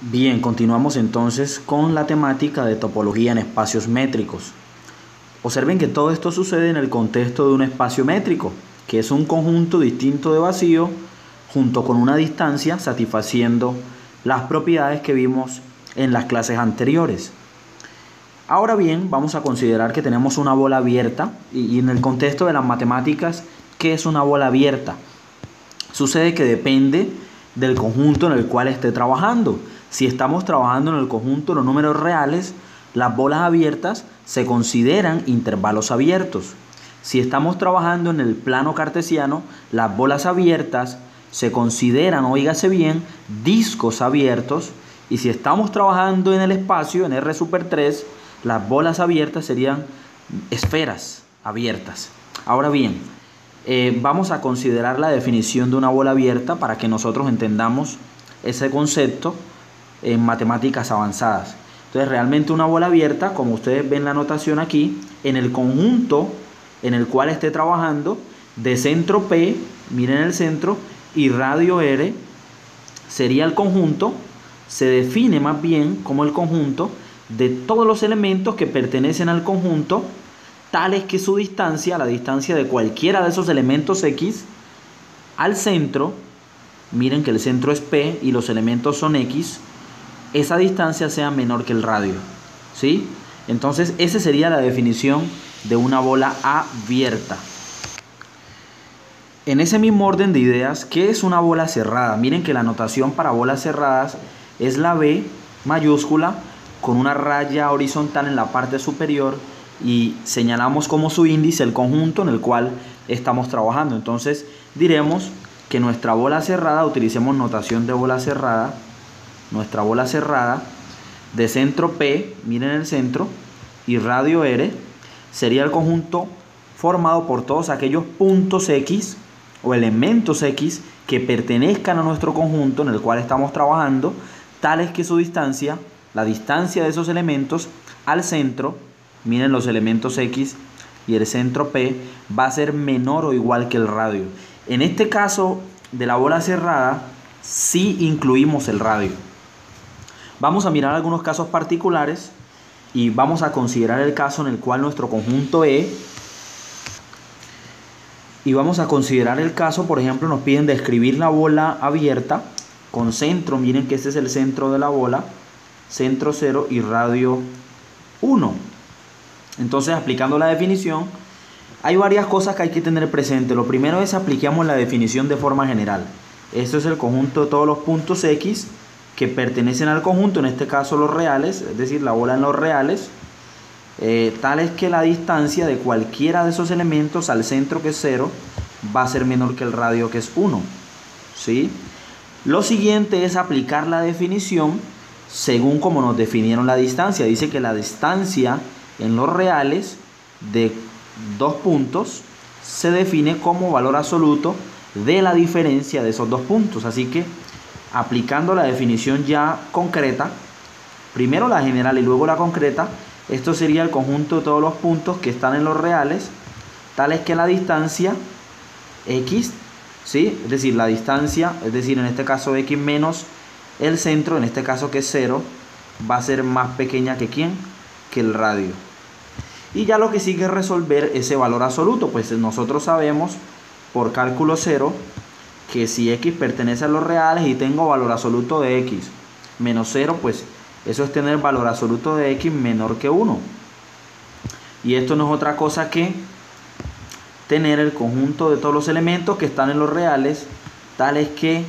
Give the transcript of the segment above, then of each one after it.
Bien, continuamos entonces con la temática de topología en espacios métricos. Observen que todo esto sucede en el contexto de un espacio métrico, que es un conjunto distinto de vacío junto con una distancia satisfaciendo las propiedades que vimos en las clases anteriores. Ahora bien, vamos a considerar que tenemos una bola abierta y en el contexto de las matemáticas, ¿qué es una bola abierta? Sucede que depende del conjunto en el cual esté trabajando. Si estamos trabajando en el conjunto de los números reales, las bolas abiertas se consideran intervalos abiertos. Si estamos trabajando en el plano cartesiano, las bolas abiertas se consideran, óigase bien, discos abiertos. Y si estamos trabajando en el espacio, en R super 3, las bolas abiertas serían esferas abiertas. Ahora bien, vamos a considerar la definición de una bola abierta para que nosotros entendamos ese concepto en matemáticas avanzadas. Entonces, realmente una bola abierta, como ustedes ven la anotación aquí, en el conjunto en el cual esté trabajando, de centro P, miren el centro, y radio R, sería el conjunto, se define más bien como el conjunto de todos los elementos que pertenecen al conjunto, tales que su distancia, la distancia de cualquiera de esos elementos X, al centro, miren que el centro es P y los elementos son X, esa distancia sea menor que el radio, ¿sí? Entonces, esa sería la definición de una bola abierta. En ese mismo orden de ideas, ¿qué es una bola cerrada? Miren que la notación para bolas cerradas es la B mayúscula con una raya horizontal en la parte superior y señalamos como su índice el conjunto en el cual estamos trabajando. Entonces, diremos que nuestra bola cerrada, utilicemos notación de bola cerrada, nuestra bola cerrada de centro P, miren el centro, y radio R, sería el conjunto formado por todos aquellos puntos X o elementos X que pertenezcan a nuestro conjunto en el cual estamos trabajando, tales que su distancia, la distancia de esos elementos al centro, miren los elementos X y el centro P, va a ser menor o igual que el radio. En este caso de la bola cerrada, sí incluimos el radio. Vamos a mirar algunos casos particulares y vamos a considerar el caso en el cual nuestro conjunto E, y vamos a considerar el caso, por ejemplo, nos piden describir la bola abierta con centro, miren que este es el centro de la bola, centro 0 y radio 1. Entonces, aplicando la definición, hay varias cosas que hay que tener presente. Lo primero es apliquemos la definición de forma general. Esto es el conjunto de todos los puntos X que pertenecen al conjunto, en este caso los reales, es decir, la bola en los reales, tal es que la distancia de cualquiera de esos elementos al centro, que es 0, va a ser menor que el radio, que es 1. ¿Sí? Lo siguiente es aplicar la definición según como nos definieron la distancia. Dice que la distancia en los reales de dos puntos se define como valor absoluto de la diferencia de esos dos puntos. Así que aplicando la definición ya concreta, primero la general y luego la concreta, esto sería el conjunto de todos los puntos que están en los reales, tales que la distancia X, ¿sí? Es decir, la distancia, es decir, en este caso X menos el centro, en este caso que es 0, va a ser más pequeña que ¿quién? Que el radio. Y ya lo que sigue es resolver ese valor absoluto, pues nosotros sabemos por cálculo 0 que si X pertenece a los reales y tengo valor absoluto de X menos 0, pues eso es tener valor absoluto de X menor que 1. Y esto no es otra cosa que tener el conjunto de todos los elementos que están en los reales, tales que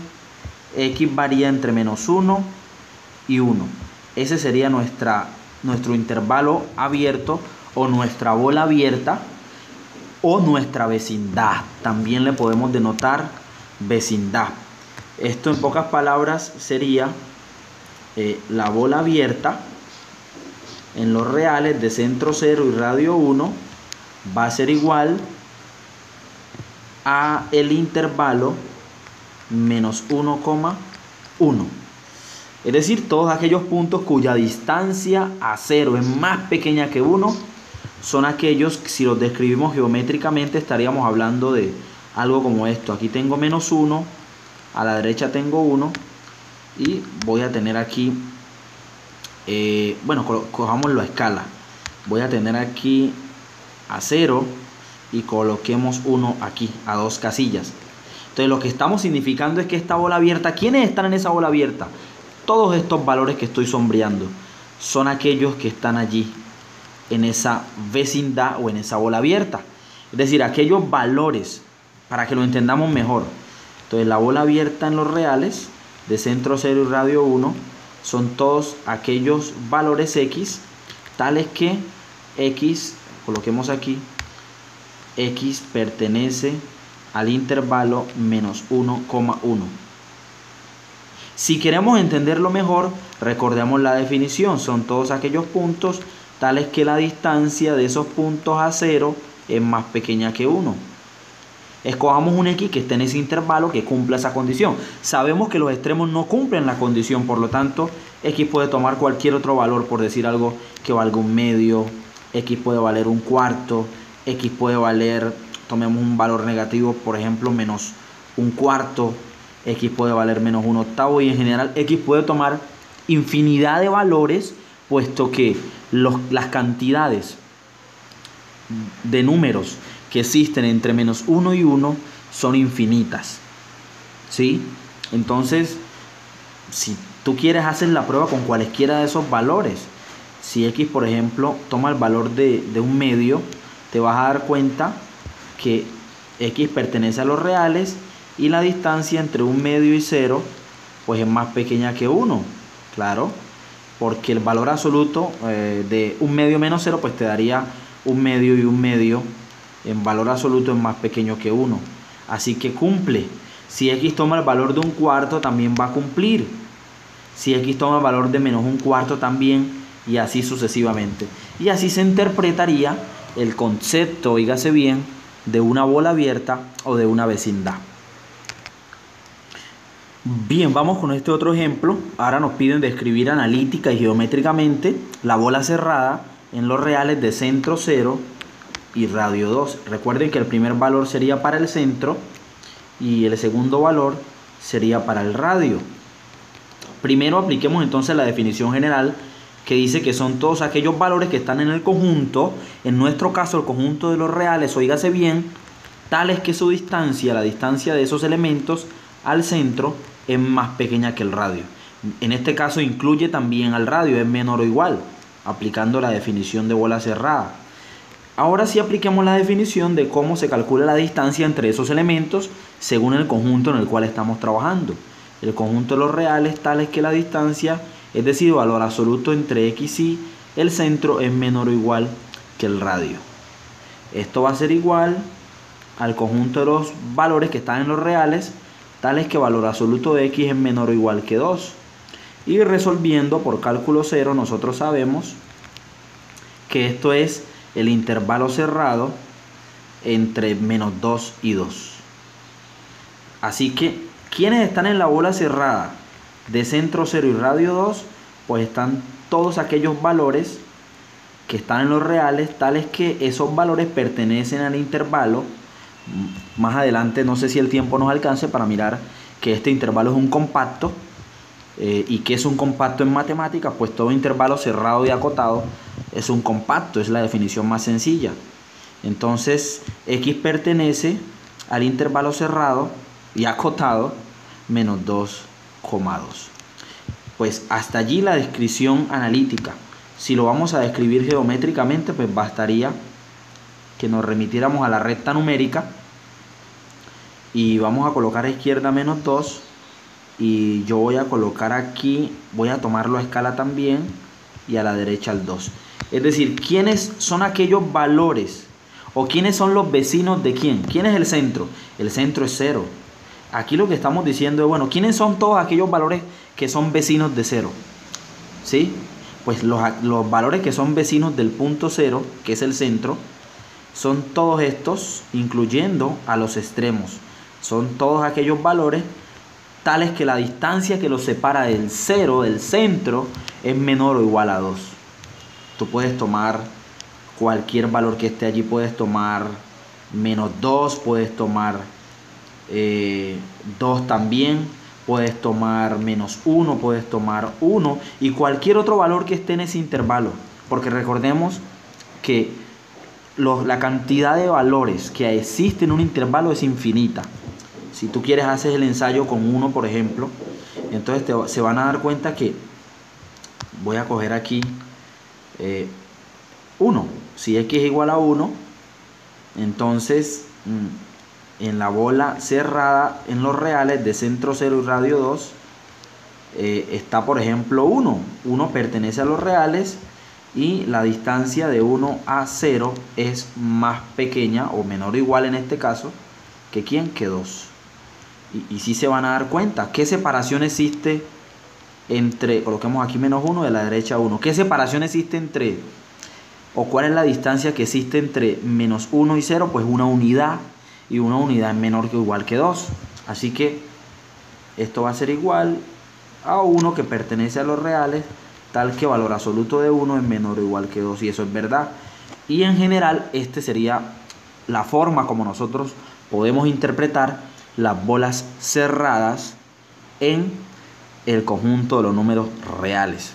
X varía entre menos 1 y 1. Ese sería nuestro intervalo abierto o nuestra bola abierta o nuestra vecindad. También le podemos denotar vecindad. Esto en pocas palabras sería la bola abierta en los reales de centro 0 y radio 1 va a ser igual a el intervalo menos 1,1. Es decir, todos aquellos puntos cuya distancia a 0 es más pequeña que 1 son aquellos que, si los describimos geométricamente, estaríamos hablando de algo como esto. Aquí tengo menos 1, a la derecha tengo 1 y voy a tener aquí, bueno, cojámoslo a escala. Voy a tener aquí a 0 y coloquemos 1 aquí, a 2 casillas. Entonces lo que estamos significando es que esta bola abierta, ¿quiénes están en esa bola abierta? Todos estos valores que estoy sombreando son aquellos que están allí en esa vecindad o en esa bola abierta. Es decir, aquellos valores, para que lo entendamos mejor. Entonces la bola abierta en los reales de centro 0 y radio 1 son todos aquellos valores x, tales que x, coloquemos aquí, x pertenece al intervalo menos 1,1. Si queremos entenderlo mejor, recordemos la definición. Son todos aquellos puntos tales que la distancia de esos puntos a 0 es más pequeña que 1. Escojamos un x que esté en ese intervalo que cumpla esa condición. Sabemos que los extremos no cumplen la condición, por lo tanto, x puede tomar cualquier otro valor, por decir algo que valga un medio, x puede valer un cuarto, x puede valer, tomemos un valor negativo, por ejemplo, menos un cuarto, x puede valer menos un octavo, y en general x puede tomar infinidad de valores, puesto que las cantidades de números que existen entre menos 1 y 1 son infinitas, ¿sí? Entonces, si tú quieres hacer la prueba con cualesquiera de esos valores. Si x, por ejemplo, toma el valor de un medio, te vas a dar cuenta que x pertenece a los reales y la distancia entre un medio y 0 pues es más pequeña que 1, claro, porque el valor absoluto de un medio menos 0 pues te daría un medio, y un medio en valor absoluto es más pequeño que 1, así que cumple. Si x toma el valor de un cuarto también va a cumplir, si x toma el valor de menos un cuarto también, y así sucesivamente. Y así se interpretaría el concepto, oígase bien, de una bola abierta o de una vecindad. Bien, vamos con este otro ejemplo. Ahora nos piden describir analítica y geométricamente la bola cerrada en los reales de centro 0 y radio 2. Recuerden que el primer valor sería para el centro y el segundo valor sería para el radio. Primero apliquemos entonces la definición general, que dice que son todos aquellos valores que están en el conjunto, en nuestro caso el conjunto de los reales, oígase bien, tales que su distancia, la distancia de esos elementos al centro, es más pequeña que el radio. En este caso incluye también al radio, es menor o igual, aplicando la definición de bola cerrada. Ahora sí apliquemos la definición de cómo se calcula la distancia entre esos elementos según el conjunto en el cual estamos trabajando. El conjunto de los reales tales que la distancia, es decir, valor absoluto entre x y el centro, es menor o igual que el radio. Esto va a ser igual al conjunto de los valores que están en los reales, tales que valor absoluto de x es menor o igual que 2. Y resolviendo por cálculo cero, nosotros sabemos que esto es el intervalo cerrado entre menos 2 y 2. Así que, ¿quiénes están en la bola cerrada de centro 0 y radio 2? Pues están todos aquellos valores que están en los reales, tales que esos valores pertenecen al intervalo. Más adelante, no sé si el tiempo nos alcance para mirar que este intervalo es un compacto. ¿Y qué es un compacto en matemáticas? Pues todo intervalo cerrado y acotado es un compacto, es la definición más sencilla. Entonces, x pertenece al intervalo cerrado y acotado menos 2,2. Pues hasta allí la descripción analítica. Si lo vamos a describir geométricamente, pues bastaría que nos remitiéramos a la recta numérica y vamos a colocar a izquierda menos 2 y yo voy a colocar aquí, voy a tomarlo a escala también, y a la derecha el 2. Es decir, ¿quiénes son aquellos valores o quiénes son los vecinos de quién? ¿Quién es el centro? El centro es 0. Aquí lo que estamos diciendo es, bueno, ¿quiénes son todos aquellos valores que son vecinos de 0? ¿Sí? Pues los valores que son vecinos del punto 0, que es el centro, son todos estos, incluyendo a los extremos. Son todos aquellos valores tales que la distancia que los separa del 0, del centro, es menor o igual a 2. Tú puedes tomar cualquier valor que esté allí, puedes tomar menos 2, puedes tomar 2 también, puedes tomar -1, puedes tomar 1 y cualquier otro valor que esté en ese intervalo. Porque recordemos que la cantidad de valores que existe en un intervalo es infinita. Si tú quieres haces el ensayo con 1, por ejemplo, entonces se van a dar cuenta que voy a coger aquí 1. Si x es igual a 1, entonces en la bola cerrada en los reales de centro 0 y radio 2 está por ejemplo 1. 1 pertenece a los reales y la distancia de 1 a 0 es más pequeña o menor o igual en este caso que ¿quién? Que 2. Y si se van a dar cuenta, ¿qué separación existe entre, coloquemos aquí -1 de la derecha 1, qué separación existe entre, o cuál es la distancia que existe entre -1 y 0? Pues una unidad, y una unidad es menor que o igual que 2. Así que esto va a ser igual a 1 que pertenece a los reales, tal que valor absoluto de 1 es menor o igual que 2, y eso es verdad. Y en general, este sería la forma como nosotros podemos interpretar las bolas cerradas en el conjunto de los números reales.